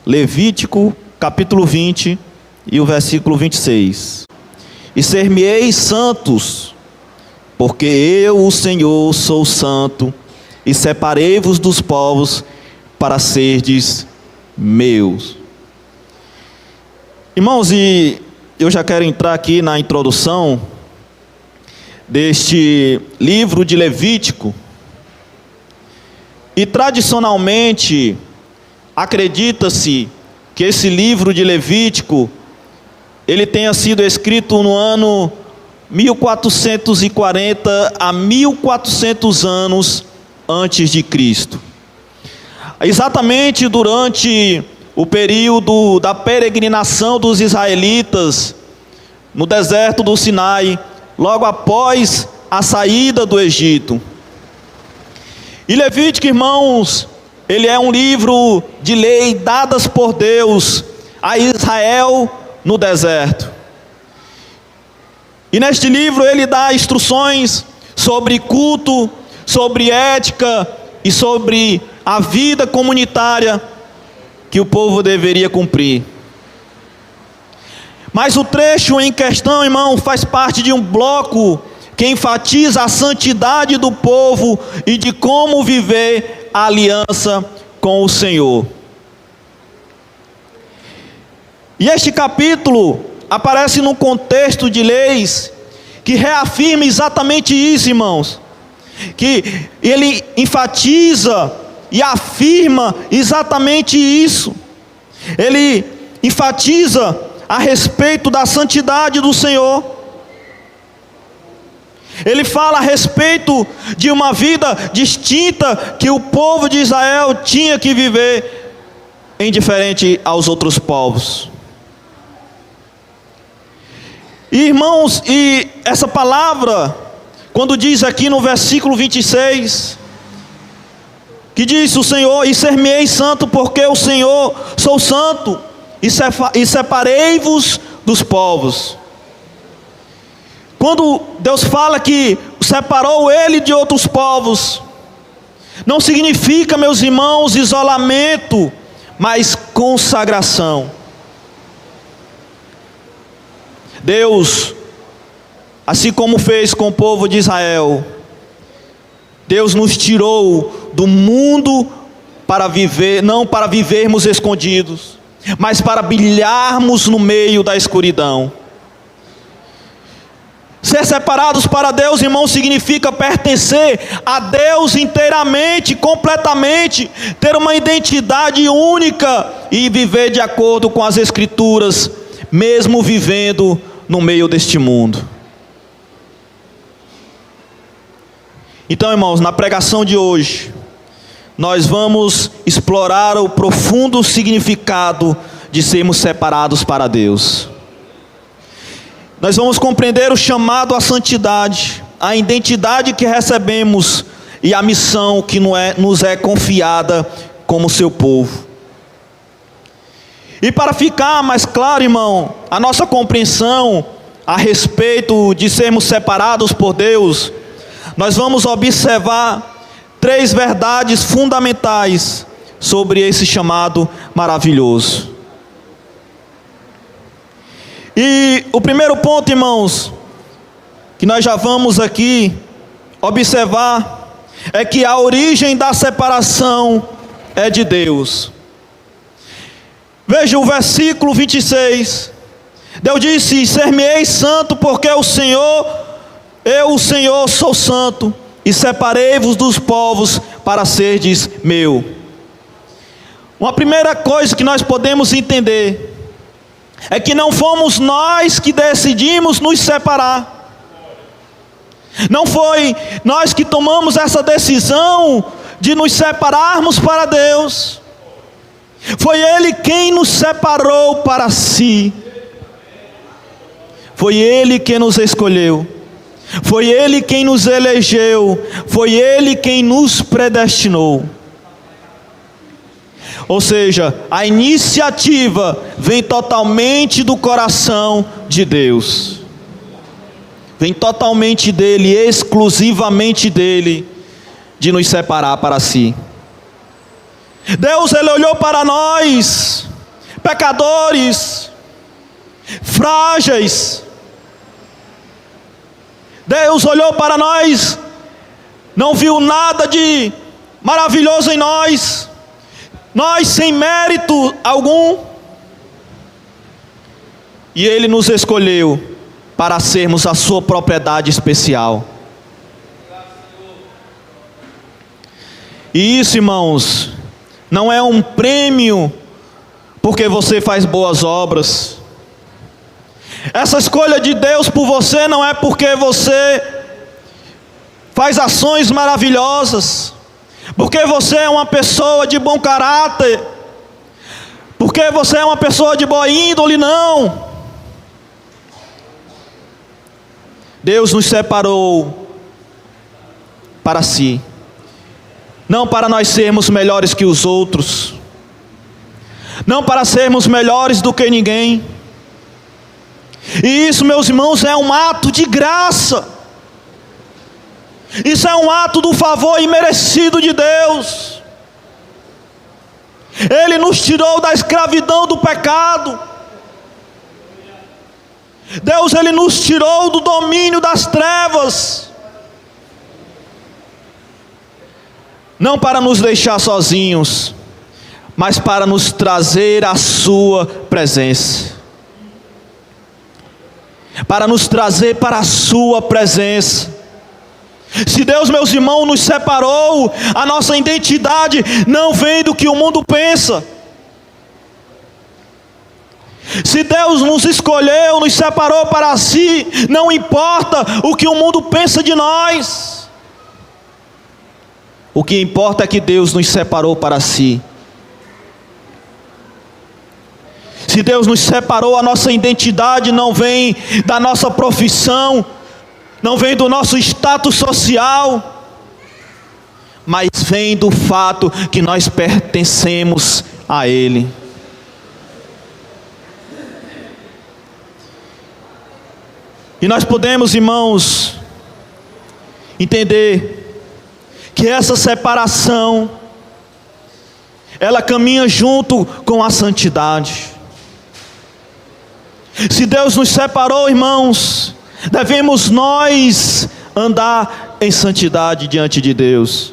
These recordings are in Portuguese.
Levítico, capítulo 20 e o versículo 26. E ser-me-eis santos, porque eu, o Senhor, sou santo, e separei-vos dos povos para serdes meus. Irmãos, e eu já quero entrar aqui na introdução deste livro de Levítico. E tradicionalmente, acredita-se que esse livro de Levítico, ele tenha sido escrito no ano 1440 a 1400 anos antes de Cristo. Exatamente durante o período da peregrinação dos israelitas no deserto do Sinai, logo após a saída do Egito. E Levítico, irmãos, ele é um livro de lei dadas por Deus a Israel no deserto. E neste livro ele dá instruções sobre culto, sobre ética e sobre a vida comunitária que o povo deveria cumprir. Mas o trecho em questão, irmão, faz parte de um bloco que enfatiza a santidade do povo e de como viver a aliança com o Senhor. E este capítulo aparece num contexto de leis que reafirma exatamente isso, irmãos. Que ele enfatiza e afirma exatamente isso. Ele enfatiza a respeito da santidade do Senhor. Ele fala a respeito de uma vida distinta que o povo de Israel tinha que viver, indiferente aos outros povos. Irmãos, e essa palavra, quando diz aqui no versículo 26, que diz o Senhor, e ser-me-ei santo, porque o Senhor sou santo, e separei-vos dos povos. Quando Deus fala que separou ele de outros povos, não significa, meus irmãos, isolamento, mas consagração. Deus, assim como fez com o povo de Israel, Deus nos tirou do mundo para viver, não para vivermos escondidos, mas para brilharmos no meio da escuridão. Ser separados para Deus, irmão, significa pertencer a Deus inteiramente, completamente, ter uma identidade única e viver de acordo com as Escrituras, mesmo vivendo no meio deste mundo. Então, irmãos, na pregação de hoje, nós vamos explorar o profundo significado de sermos separados para Deus. Nós vamos compreender o chamado à santidade, a identidade que recebemos e a missão que nos é confiada como seu povo. E para ficar mais claro, irmão, a nossa compreensão a respeito de sermos separados por Deus, nós vamos observar 3 verdades fundamentais sobre esse chamado maravilhoso. E o primeiro ponto, irmãos, que nós já vamos aqui observar, é que a origem da separação é de Deus. Veja o versículo 26. Deus disse: ser-me-ei santo, porque eu, o Senhor, sou santo, e separei-vos dos povos para serdes meu. Uma primeira coisa que nós podemos entender é que não fomos nós que decidimos nos separar. Não foi nós que tomamos essa decisão de nos separarmos para Deus. Foi Ele quem nos separou para si. Foi Ele quem nos escolheu. Foi Ele quem nos elegeu. Foi Ele quem nos predestinou. Ou seja, a iniciativa vem totalmente do coração de Deus. Vem totalmente dEle, exclusivamente dEle, de nos separar para si. Deus, Ele olhou para nós pecadores, frágeis. Deus olhou para nós, não viu nada de maravilhoso em nós sem mérito algum, e Ele nos escolheu para sermos a sua propriedade especial. E isso, irmãos, não é um prêmio porque você faz boas obras. Essa escolha de Deus por você não é porque você faz ações maravilhosas, porque você é uma pessoa de bom caráter, porque você é uma pessoa de boa índole, não. Deus nos separou para si, não para nós sermos melhores que os outros, não para sermos melhores do que ninguém. E isso, meus irmãos, é um ato de graça. Isso é um ato do favor imerecido de Deus. Ele nos tirou da escravidão do pecado. Deus, Ele nos tirou do domínio das trevas. Não para nos deixar sozinhos, mas para nos trazer a sua presença. Para nos trazer para a sua presença. Se Deus, meus irmãos, nos separou, a nossa identidade não vem do que o mundo pensa. Se Deus nos escolheu, nos separou para si, não importa o que o mundo pensa de nós. O que importa é que Deus nos separou para si. Se Deus nos separou, a nossa identidade não vem da nossa profissão, não vem do nosso status social, mas vem do fato que nós pertencemos a Ele. E nós podemos, irmãos, entender que essa separação, ela caminha junto com a santidade. Se Deus nos separou, irmãos, devemos nós andar em santidade diante de Deus.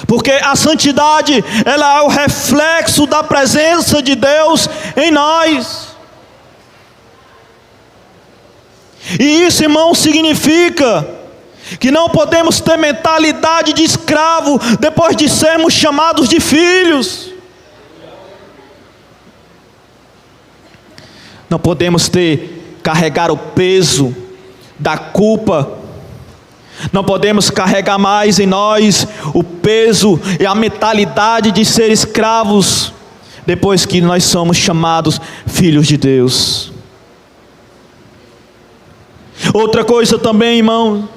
Porque a santidade, ela é o reflexo da presença de Deus em nós. E isso, irmão, significa que não podemos ter mentalidade de escravo depois de sermos chamados de filhos. Não podemos carregar o peso da culpa. Não podemos carregar mais em nós o peso e a mentalidade de ser escravos depois que nós somos chamados filhos de Deus. Outra coisa também, irmão,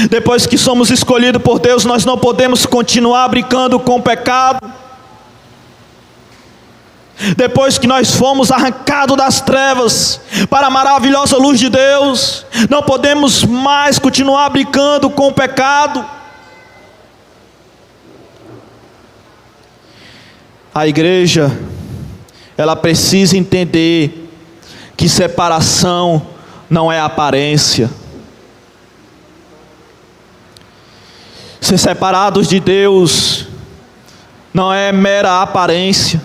depois que somos escolhidos por Deus, nós não podemos continuar brincando com o pecado. Depois que nós fomos arrancados das trevas para a maravilhosa luz de Deus, não podemos mais continuar brincando com o pecado. A igreja, ela precisa entender que separação não é aparência. Ser separados de Deus não é mera aparência.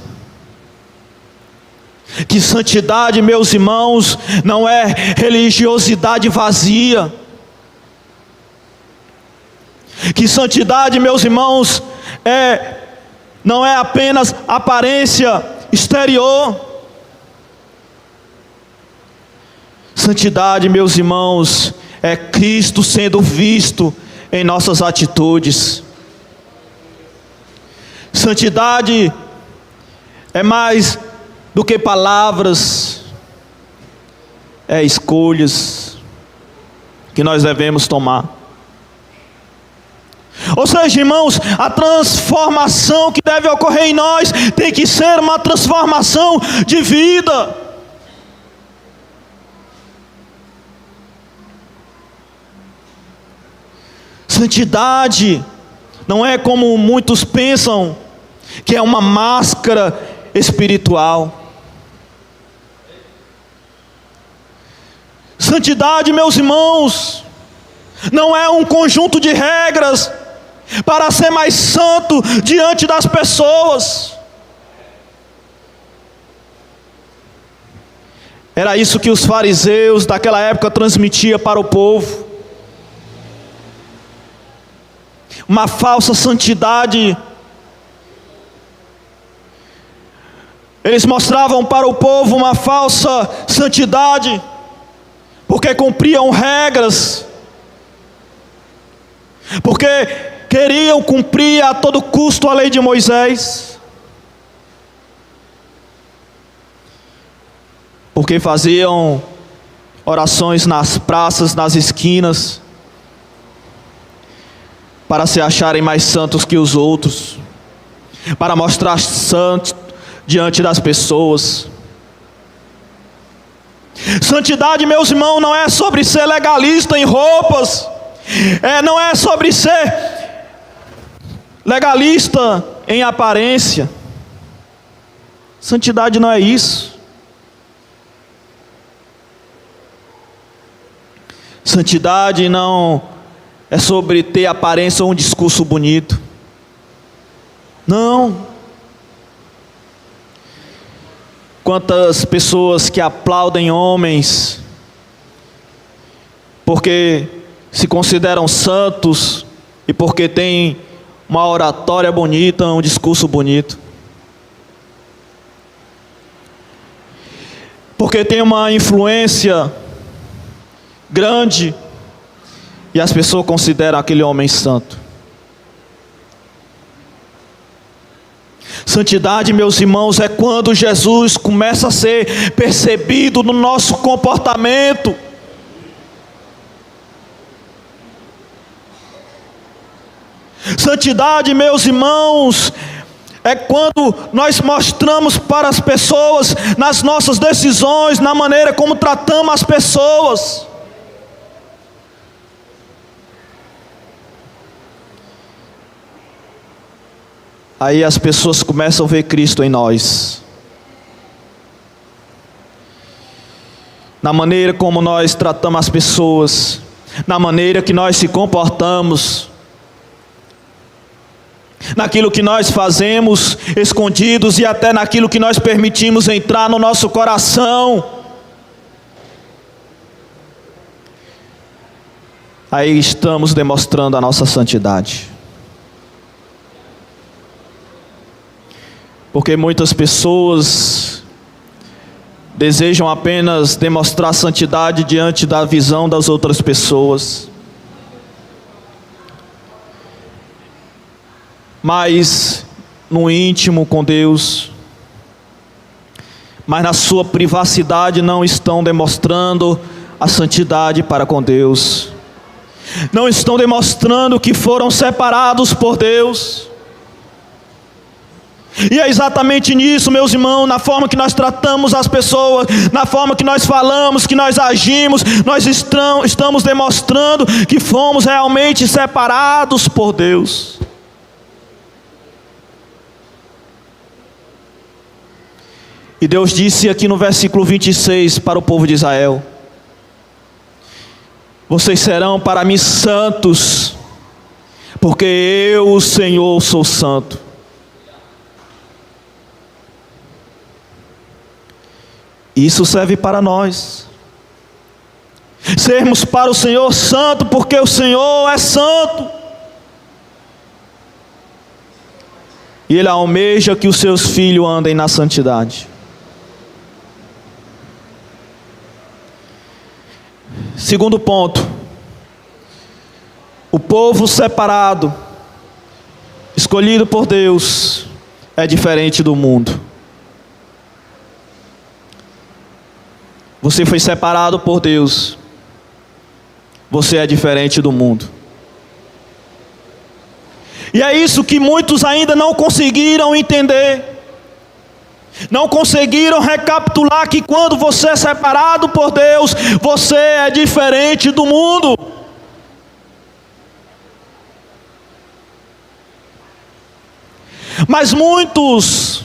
Que santidade, meus irmãos, não é religiosidade vazia. Que santidade, meus irmãos, não é apenas aparência exterior. Santidade, meus irmãos, é Cristo sendo visto em nossas atitudes. Santidade é mais do que palavras, é escolhas que nós devemos tomar. Ou seja, irmãos, a transformação que deve ocorrer em nós tem que ser uma transformação de vida. Santidade não é como muitos pensam, que é uma máscara espiritual. Santidade, meus irmãos, não é um conjunto de regras para ser mais santo diante das pessoas. Era isso que os fariseus daquela época transmitiam para o povo. Uma falsa santidade. Eles mostravam para o povo uma falsa santidade, porque cumpriam regras, porque queriam cumprir a todo custo a lei de Moisés, porque faziam orações nas praças, nas esquinas, para se acharem mais santos que os outros, para mostrar santos diante das pessoas. Santidade, meus irmãos, não é sobre ser legalista em roupas, não é sobre ser legalista em aparência. Santidade não é isso. Santidade não é sobre ter aparência ou um discurso bonito. Não. Quantas pessoas que aplaudem homens porque se consideram santos e porque têm uma oratória bonita, um discurso bonito, porque tem uma influência grande e as pessoas consideram aquele homem santo. Santidade, meus irmãos, é quando Jesus começa a ser percebido no nosso comportamento. Santidade, meus irmãos, é quando nós mostramos para as pessoas, nas nossas decisões, na maneira como tratamos as pessoas. Aí as pessoas começam a ver Cristo em nós. Na maneira como nós tratamos as pessoas, na maneira que nós se comportamos, naquilo que nós fazemos escondidos e até naquilo que nós permitimos entrar no nosso coração. Aí estamos demonstrando a nossa santidade. Porque muitas pessoas desejam apenas demonstrar santidade diante da visão das outras pessoas, mas no íntimo com Deus, mas na sua privacidade não estão demonstrando a santidade para com Deus, não estão demonstrando que foram separados por Deus. E é exatamente nisso, meus irmãos, na forma que nós tratamos as pessoas, na forma que nós falamos, que nós agimos, nós estamos demonstrando que fomos realmente separados por Deus. E Deus disse aqui no versículo 26 para o povo de Israel: vocês serão para mim santos, porque eu, o Senhor, sou santo. Isso serve para nós, sermos para o Senhor santo, porque o Senhor é santo, e Ele almeja que os seus filhos andem na santidade. Segundo ponto, o povo separado, escolhido por Deus, é diferente do mundo. Você foi separado por Deus, você é diferente do mundo. E é isso que muitos ainda não conseguiram entender, não conseguiram recapitular que quando você é separado por Deus, você é diferente do mundo. Mas muitos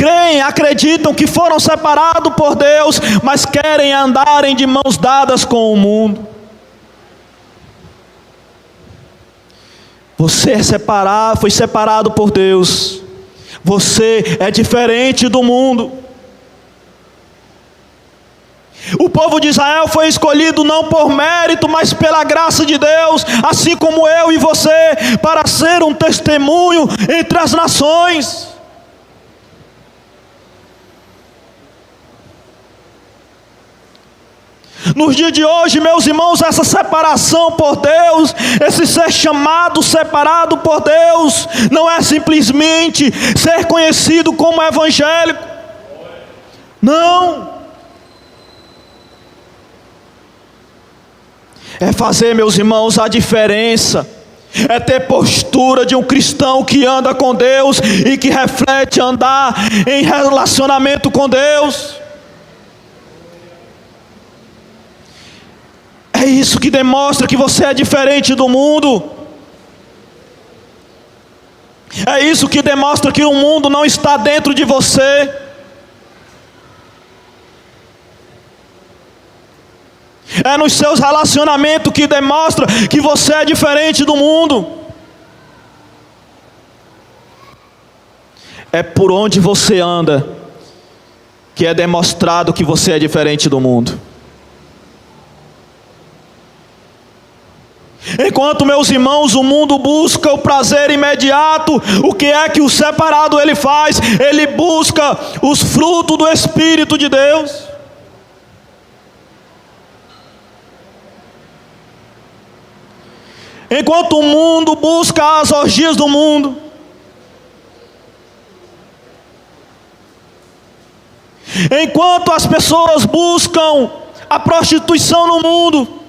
creem, acreditam que foram separados por Deus, mas querem andarem de mãos dadas com o mundo. Você é separado, foi separado por Deus. Você é diferente do mundo. O povo de Israel foi escolhido não por mérito, mas pela graça de Deus, assim como eu e você, para ser um testemunho entre as nações. Nos dias de hoje, meus irmãos, essa separação por Deus, esse ser chamado, separado por Deus, não é simplesmente ser conhecido como evangélico. Não. É fazer, meus irmãos, a diferença. É ter postura de um cristão que anda com Deus e que reflete andar em relacionamento com Deus. É isso que demonstra que você é diferente do mundo. É isso que demonstra que o mundo não está dentro de você. É nos seus relacionamentos que demonstra que você é diferente do mundo. É por onde você anda que é demonstrado que você é diferente do mundo. Enquanto, meus irmãos, o mundo busca o prazer imediato, o que é que o separado ele faz? Ele busca os frutos do Espírito de Deus. Enquanto o mundo busca as orgias do mundo, enquanto as pessoas buscam a prostituição no mundo,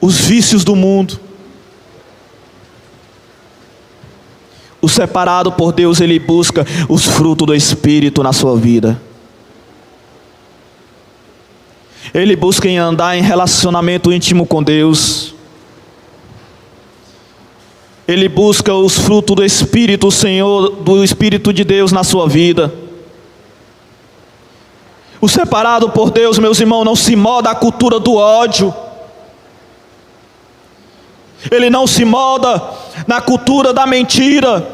os vícios do mundo, o separado por Deus, ele busca os frutos do Espírito na sua vida. Ele busca em andar em relacionamento íntimo com Deus. Ele busca os frutos do Espírito, Senhor, do Espírito de Deus na sua vida. O separado por Deus, meus irmãos, não se molda à cultura do ódio. Ele não se molda na cultura da mentira.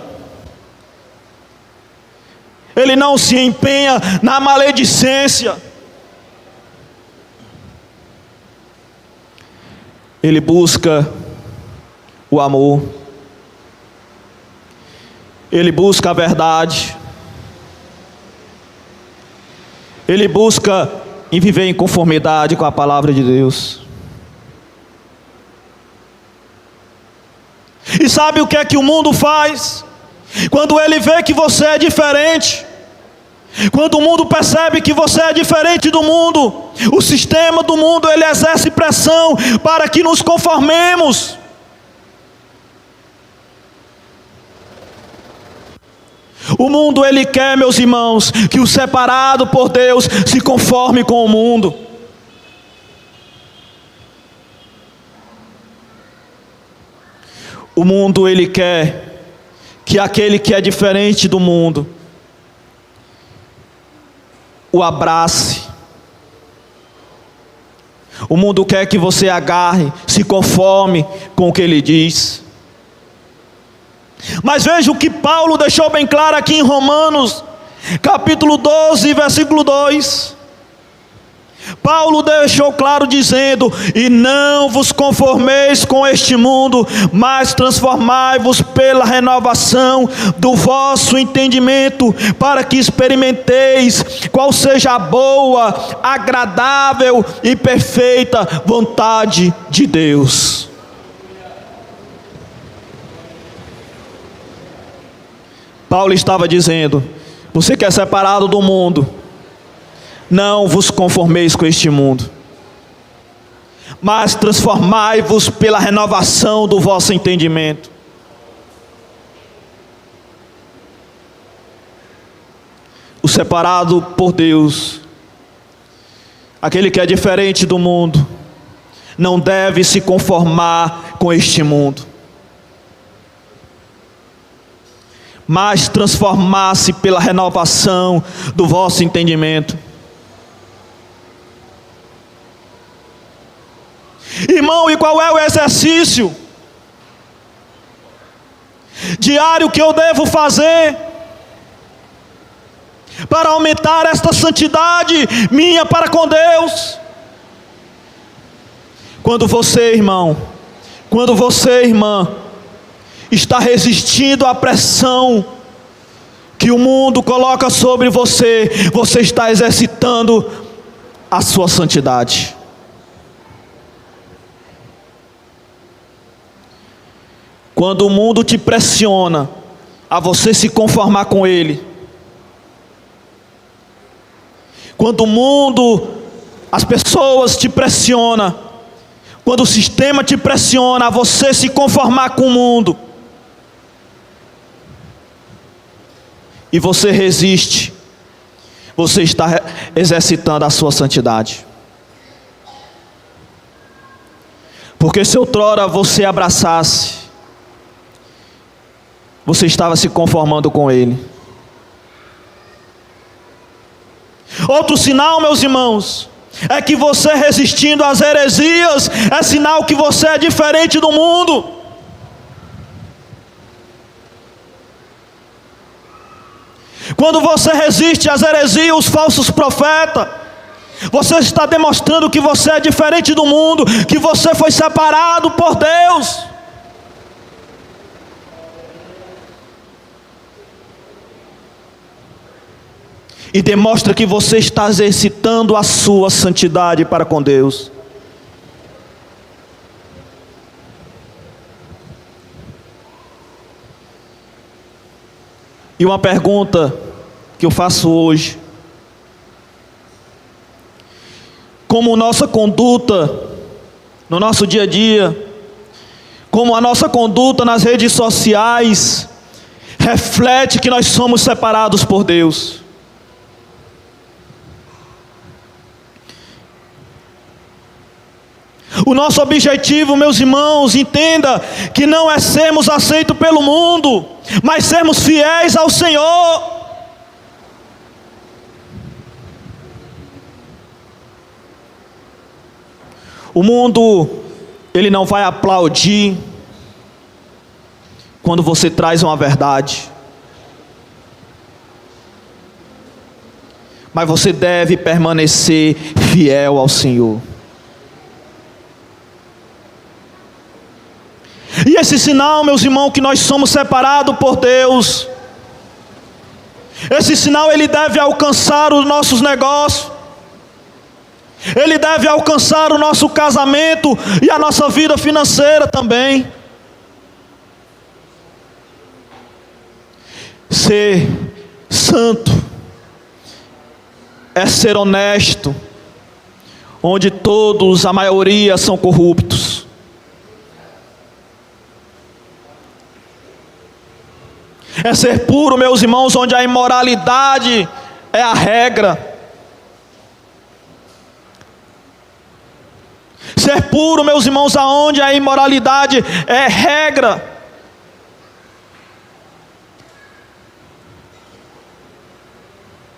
Ele não se empenha na maledicência. Ele busca o amor. Ele busca a verdade. Ele busca em viver em conformidade com a palavra de Deus. E sabe o que é que o mundo faz? Quando ele vê que você é diferente, quando o mundo percebe que você é diferente do mundo, o sistema do mundo, ele exerce pressão para que nos conformemos. O mundo, ele quer, meus irmãos, que o separado por Deus se conforme com o mundo. O mundo, ele quer que aquele que é diferente do mundo o abrace. O mundo quer que você agarre, se conforme com o que ele diz. Mas veja o que Paulo deixou bem claro aqui em Romanos, capítulo 12, versículo 2. Paulo deixou claro dizendo: e não vos conformeis com este mundo, mas transformai-vos pela renovação do vosso entendimento, para que experimenteis qual seja a boa, agradável e perfeita vontade de Deus. Paulo estava dizendo: você que é separado do mundo, não vos conformeis com este mundo, mas transformai-vos pela renovação do vosso entendimento. O separado por Deus, aquele que é diferente do mundo, não deve se conformar com este mundo, mas transformar-se pela renovação do vosso entendimento. Irmão, e qual é o exercício diário que eu devo fazer para aumentar esta santidade minha para com Deus? Quando você, irmão, quando você, irmã, está resistindo à pressão que o mundo coloca sobre você, você está exercitando a sua santidade. Quando o mundo te pressiona a você se conformar com ele, quando o mundo, as pessoas te pressionam, quando o sistema te pressiona a você se conformar com o mundo, e você resiste, você está exercitando a sua santidade. Porque se outrora você abraçasse, você estava se conformando com ele. Outro sinal, meus irmãos, é que você resistindo às heresias é sinal que você é diferente do mundo. Quando você resiste às heresias, os falsos profetas, você está demonstrando que você é diferente do mundo, que você foi separado por Deus. E demonstra que você está exercitando a sua santidade para com Deus. E uma pergunta que eu faço hoje: como nossa conduta no nosso dia a dia, como a nossa conduta nas redes sociais, reflete que nós somos separados por Deus? O nosso objetivo, meus irmãos, entenda que não é sermos aceitos pelo mundo, mas sermos fiéis ao Senhor. O mundo, ele não vai aplaudir quando você traz uma verdade, mas você deve permanecer fiel ao Senhor. E esse sinal, meus irmãos, que nós somos separados por Deus, esse sinal ele deve alcançar os nossos negócios, ele deve alcançar o nosso casamento e a nossa vida financeira também. Ser santo é ser honesto, onde todos, a maioria, são corruptos. É ser puro, meus irmãos, onde a imoralidade é a regra. Ser puro, meus irmãos, aonde a imoralidade é regra.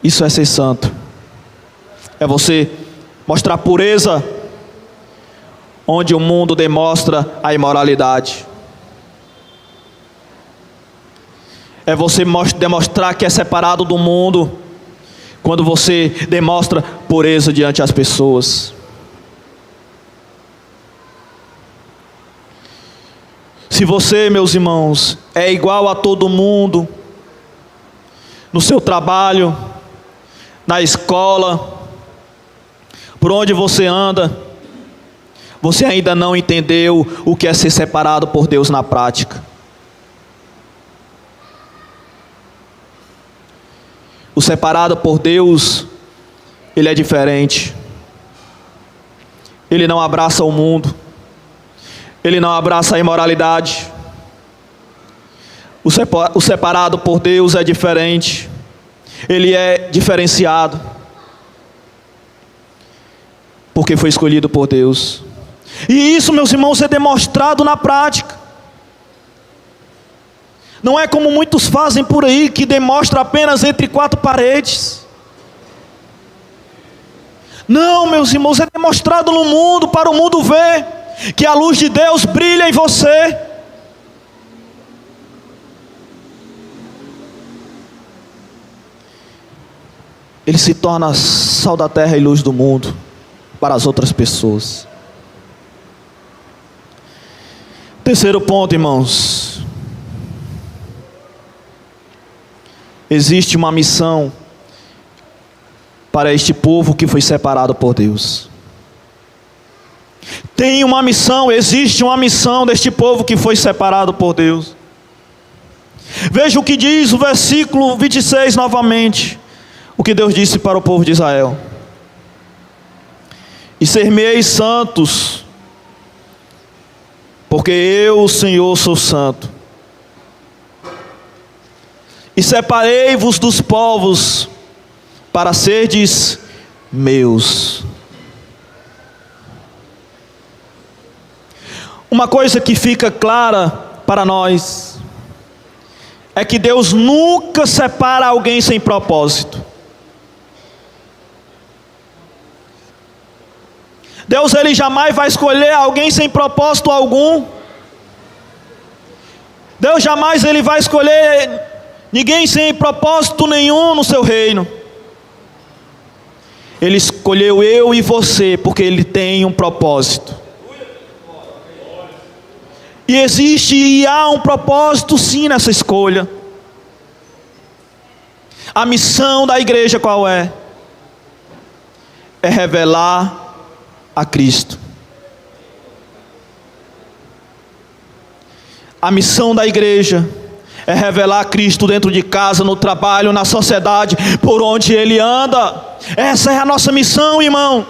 Isso é ser santo. É você mostrar pureza onde o mundo demonstra a imoralidade. É você demonstrar que é separado do mundo quando você demonstra pureza diante das pessoas. Se você, meus irmãos, é igual a todo mundo, no seu trabalho, na escola, por onde você anda, você ainda não entendeu o que é ser separado por Deus na prática. O separado por Deus, ele é diferente. Ele não abraça o mundo. Ele não abraça a imoralidade. O separado por Deus é diferente. Ele é diferenciado. Porque foi escolhido por Deus. E isso, meus irmãos, é demonstrado na prática. Não é como muitos fazem por aí, que demonstra apenas entre quatro paredes. Não, meus irmãos, é demonstrado no mundo, para o mundo ver que a luz de Deus brilha em você. Ele se torna sal da terra e luz do mundo para as outras pessoas. Terceiro ponto, irmãos. Existe uma missão para este povo que foi separado por Deus. Tem uma missão, existe uma missão deste povo que foi separado por Deus. Veja o que diz o versículo 26 novamente. O que Deus disse para o povo de Israel: e ser-me-eis santos, porque eu, o Senhor, sou santo. E separei-vos dos povos, para serdes meus. Uma coisa que fica clara para nós é que Deus nunca separa alguém sem propósito. Deus, Ele jamais vai escolher alguém sem propósito algum. Deus jamais Ele vai escolher ninguém sem propósito nenhum no seu reino. Ele escolheu eu e você porque Ele tem um propósito. E existe e há um propósito sim nessa escolha. A missão da igreja qual é? É revelar a Cristo. A missão da igreja é revelar a Cristo dentro de casa, no trabalho, na sociedade, por onde Ele anda. Essa é a nossa missão, irmão.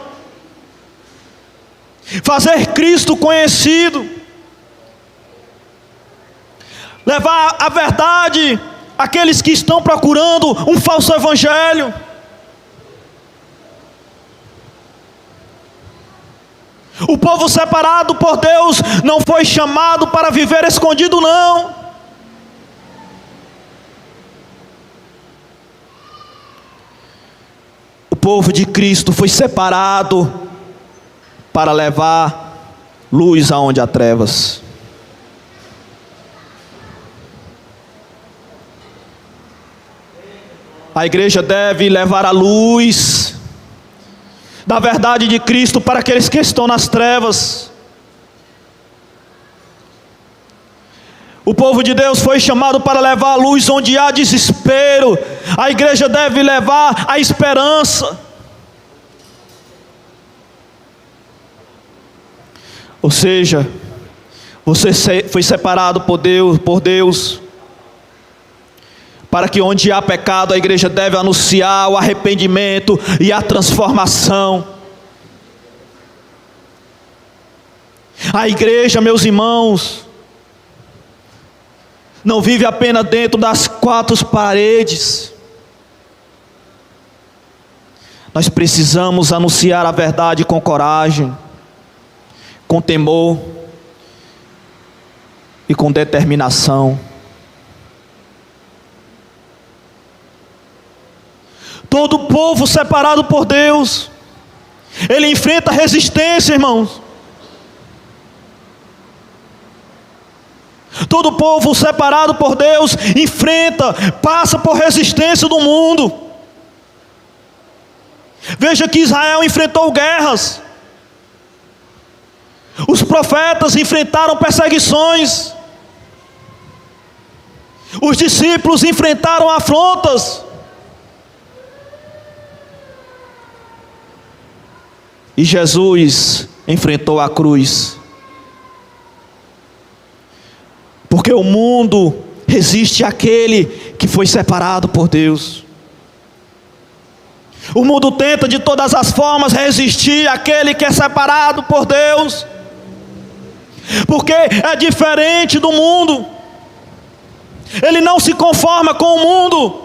Fazer Cristo conhecido. Levar a verdade àqueles que estão procurando um falso evangelho. O povo separado por Deus não foi chamado para viver escondido, não. O povo de Cristo foi separado para levar luz aonde há trevas. A igreja deve levar a luz da verdade de Cristo para aqueles que estão nas trevas. O povo de Deus foi chamado para levar a luz onde há desespero. A igreja deve levar a esperança. Ou seja, você foi separado por Deus, para que onde há pecado, a igreja deve anunciar o arrependimento e a transformação. A igreja, meus irmãos, não vive apenas dentro das quatro paredes. Nós precisamos anunciar a verdade com coragem, com temor e com determinação. Todo povo separado por Deus, ele enfrenta resistência, irmãos. Todo povo separado por Deus passa por resistência do mundo. Veja que Israel enfrentou guerras. Os profetas enfrentaram perseguições. Os discípulos enfrentaram afrontas. E Jesus enfrentou a cruz. Porque o mundo resiste àquele que foi separado por Deus. O mundo tenta de todas as formas resistir àquele que é separado por Deus. Porque é diferente do mundo. Ele não se conforma com o mundo.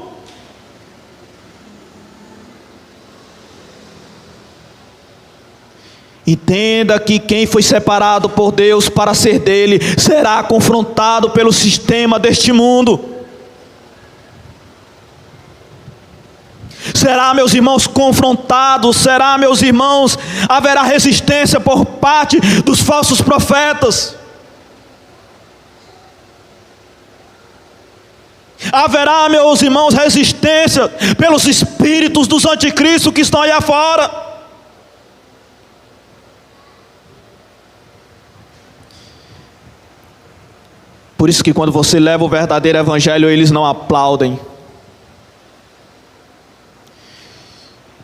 Entenda que quem foi separado por Deus para ser dele será confrontado pelo sistema deste mundo. Será, meus irmãos, confrontado. Será, meus irmãos, haverá resistência por parte dos falsos profetas. Haverá, meus irmãos, resistência pelos espíritos dos anticristos que estão aí afora. Por isso que quando você leva o verdadeiro evangelho, eles não aplaudem.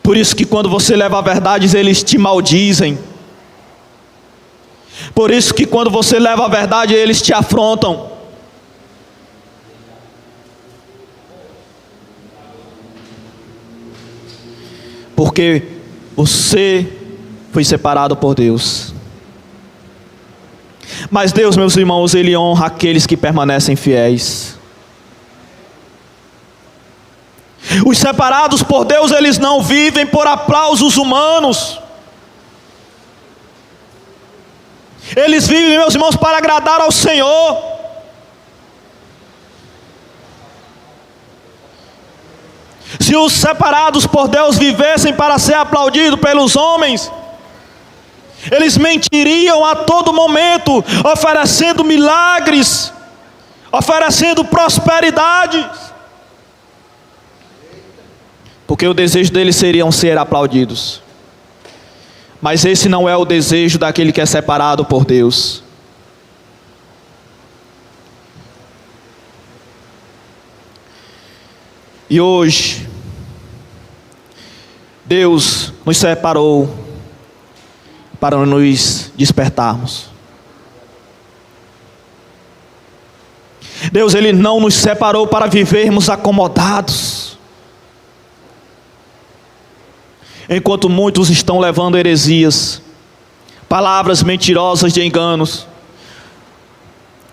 Por isso que quando você leva a verdade, eles te maldizem. Por isso que quando você leva a verdade, eles te afrontam. Porque você foi separado por Deus. Mas Deus, meus irmãos, Ele honra aqueles que permanecem fiéis. Os separados por Deus, eles não vivem por aplausos humanos. Eles vivem, meus irmãos, para agradar ao Senhor. Se os separados por Deus vivessem para ser aplaudidos pelos homens, eles mentiriam a todo momento, oferecendo milagres, oferecendo prosperidade, porque o desejo deles seria ser aplaudidos. Mas esse não é o desejo daquele que é separado por Deus. E hoje, Deus nos separou para nos despertarmos. Deus, Ele não nos separou para vivermos acomodados, enquanto muitos estão levando heresias, palavras mentirosas de enganos.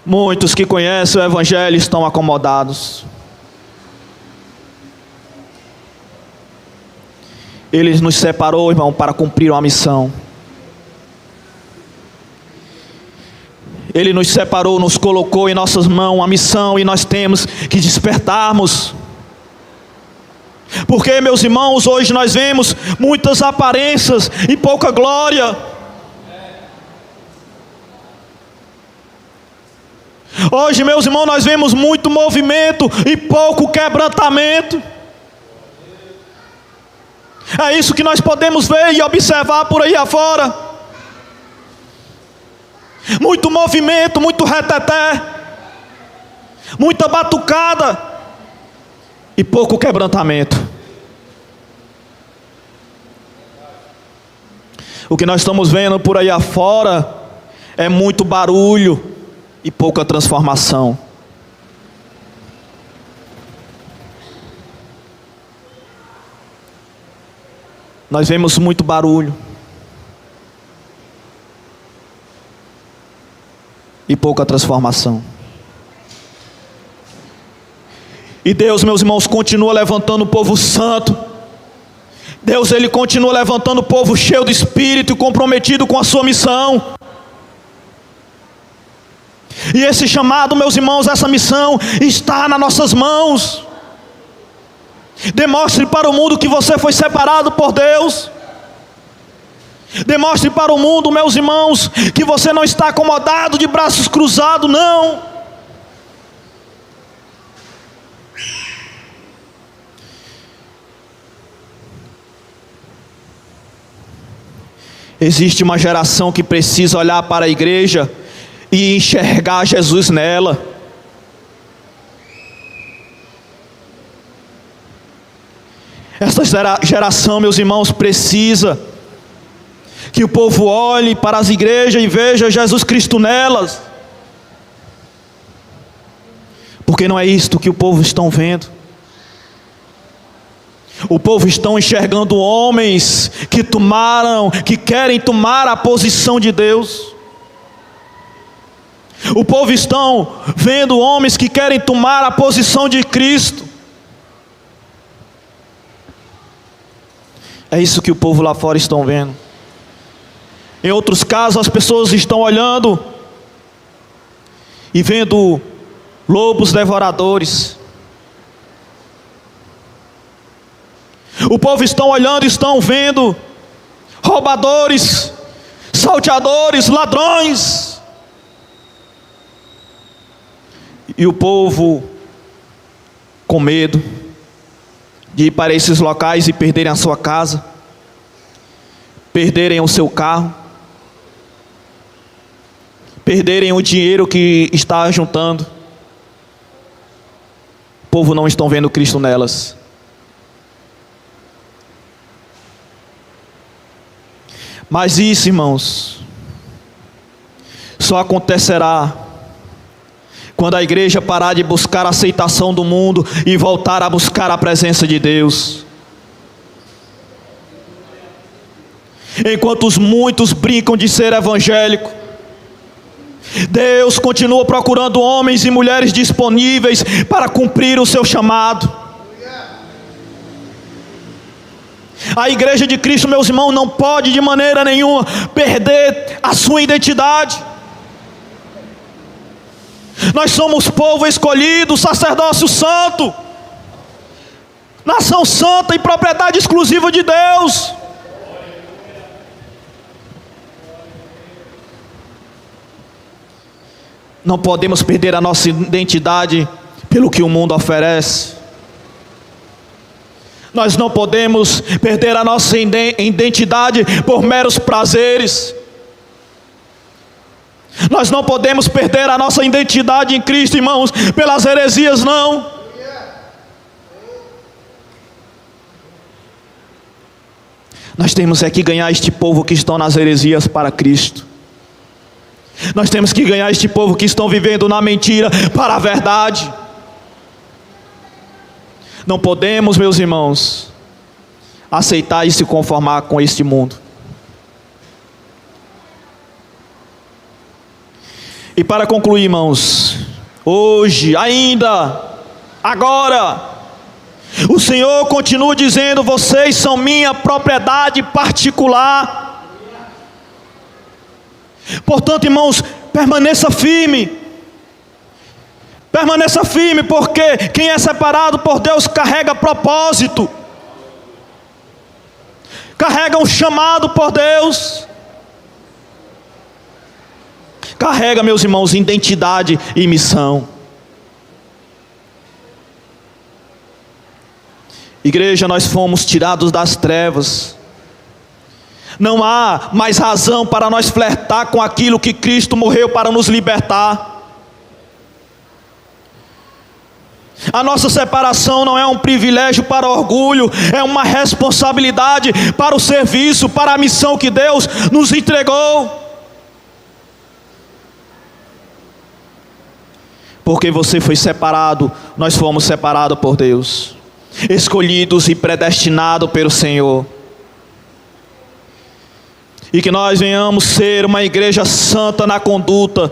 Muitos que conhecem o Evangelho estão acomodados. Ele nos separou, irmão, para cumprir uma missão. Ele nos separou, nos colocou em nossas mãos uma missão, e nós temos que despertarmos. Porque, meus irmãos, hoje nós vemos muitas aparências e pouca glória. Hoje, meus irmãos, nós vemos muito movimento e pouco quebrantamento. É isso que nós podemos ver e observar por aí afora. Muito movimento, muito reteté, muita batucada e pouco quebrantamento. O que nós estamos vendo por aí afora é muito barulho e pouca transformação. Nós vemos muito barulho e pouca transformação. E Deus, meus irmãos, continua levantando o povo santo. Deus, Ele continua levantando o povo cheio do Espírito e comprometido com a sua missão. E esse chamado, meus irmãos, essa missão está nas nossas mãos. Demonstre para o mundo que você foi separado por Deus. Demonstre para o mundo, meus irmãos, que você não está acomodado de braços cruzados, não. Existe uma geração que precisa olhar para a igreja e enxergar Jesus nela. Esta geração, meus irmãos, precisa que o povo olhe para as igrejas e veja Jesus Cristo nelas. Porque não é isto que o povo está vendo. O povo está enxergando homens que querem tomar a posição de Deus. O povo está vendo homens que querem tomar a posição de Cristo. É isso que o povo lá fora estão vendo. Em outros casos, as pessoas estão olhando e vendo lobos devoradores. O povo está olhando e estão vendo roubadores, salteadores, ladrões. E o povo com medo de ir para esses locais e perderem a sua casa, perderem o seu carro, perderem o dinheiro que está juntando. O povo não está vendo Cristo nelas. Mas isso, irmãos, só acontecerá quando a igreja parar de buscar a aceitação do mundo e voltar a buscar a presença de Deus. Enquanto muitos brincam de ser evangélico, Deus continua procurando homens e mulheres disponíveis para cumprir o seu chamado. A igreja de Cristo, meus irmãos, não pode de maneira nenhuma perder a sua identidade. Nós somos povo escolhido, sacerdócio santo, nação santa e propriedade exclusiva de Deus. Não podemos perder a nossa identidade pelo que o mundo oferece. Nós não podemos perder a nossa identidade por meros prazeres. Nós não podemos perder a nossa identidade em Cristo, irmãos, pelas heresias, não. Nós temos que ganhar este povo que estão nas heresias para Cristo. Nós temos que ganhar este povo que estão vivendo na mentira para a verdade. Não podemos, meus irmãos, aceitar e se conformar com este mundo. E para concluir, irmãos, hoje, ainda, agora, o Senhor continua dizendo: vocês são minha propriedade particular. Portanto, irmãos, permaneça firme. Permaneça firme, porque quem é separado por Deus carrega propósito, carrega um chamado por Deus, carrega, meus irmãos, identidade e missão. Igreja, nós fomos tirados das trevas. Não há mais razão para nós flertar com aquilo que Cristo morreu para nos libertar. A nossa separação não é um privilégio para orgulho, é uma responsabilidade para o serviço, para a missão que Deus nos entregou. Porque você foi separado, nós fomos separados por Deus, escolhidos e predestinados pelo Senhor. E que nós venhamos ser uma igreja santa na conduta,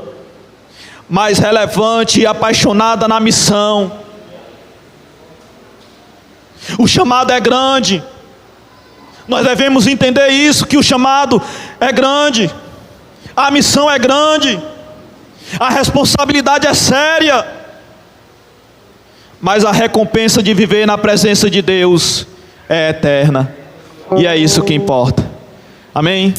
mais relevante e apaixonada na missão. O chamado é grande. Nós devemos entender isso, que o chamado é grande, a missão é grande, a responsabilidade é séria, mas a recompensa de viver na presença de Deus é eterna. E é isso que importa. Amém?